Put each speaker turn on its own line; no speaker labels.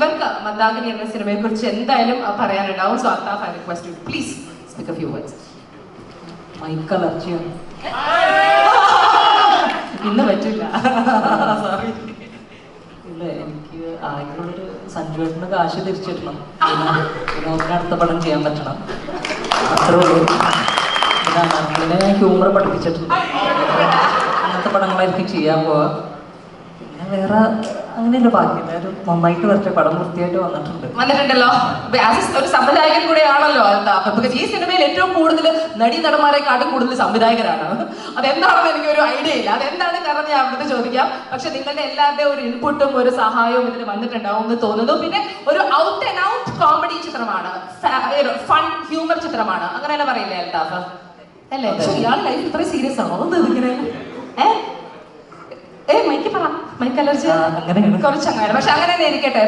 ഇവർക്ക് മന്ദാകിനി എന്ന സിനിമയെ കുറിച്ച് എന്തായാലും പറയാനുണ്ടാവും. So Althaf, I request you please speak a few words.
Mike അലർജിയാണ്,
ഇന്ന് പറ്റില്ല. സോറി.
ഇല്ല, എനിക്ക് ആയിട്ടുള്ളൊരു സഞ്ജുവേട്ടന് കാശ് തിരിച്ചിടണം, വിനോദിന് അടുത്ത പടം ചെയ്യാൻ പറ്റണം, അത്രേ ഉള്ളൂ. പിന്നെ അനർഗളിനെ ഞാൻ ഹ്യൂമർ പഠിപ്പിച്ചിട്ടുണ്ട്, അങ്ങനത്തെ പടങ്ങളായിരിക്കും ചെയ്യാൻ പോവാ. പിന്നെ വേറെ അങ്ങനെയല്ല, ബാക്കി എല്ലാവരും നന്നായിട്ട് വരട്ടെ, പടം വൃത്തിയായിട്ട്
വന്നിട്ടുണ്ടല്ലോ. ഒരു സംവിധായകൻ കൂടെയാണല്ലോ അൽത്താഫ്. ബിക്കോസ് ഈ സിനിമയിൽ ഏറ്റവും കൂടുതൽ നടന്മാരെക്കാട്ടും കൂടുതൽ സംവിധായകരാണ്. അതെന്താണെന്ന് എനിക്കൊരു ഐഡിയ ഇല്ല. അതെന്താണ് കാരണം ഞാൻ അവിടുത്തെ ചോദിക്കാം. പക്ഷെ നിങ്ങളുടെ എല്ലാവരുടെയും ഒരു ഇൻപുട്ടും ഒരു സഹായവും ഇതിൽ വന്നിട്ടുണ്ടാവും എന്ന് തോന്നുന്നു. പിന്നെ ഒരു ഔട്ട് ആൻഡ് ഔട്ട് കോമഡി ചിത്രമാണ്, ഫൺ ഹ്യൂമർ ചിത്രമാണ്, അങ്ങനെ തന്നെ പറയില്ലേ അൽത്താഫ് അല്ലേ? പക്ഷെ ഇയാൾ ലൈഫ് ഇത്രയും സീരിയസ് ആണോ? ഇങ്ങനെ മൈക്ക് പറ, മൈക്ക് അലർജി
അങ്ങനെയാണ്
കുറച്ചങ്ങനെ. പക്ഷെ അങ്ങനെ തന്നെ ഇരിക്കട്ടെ.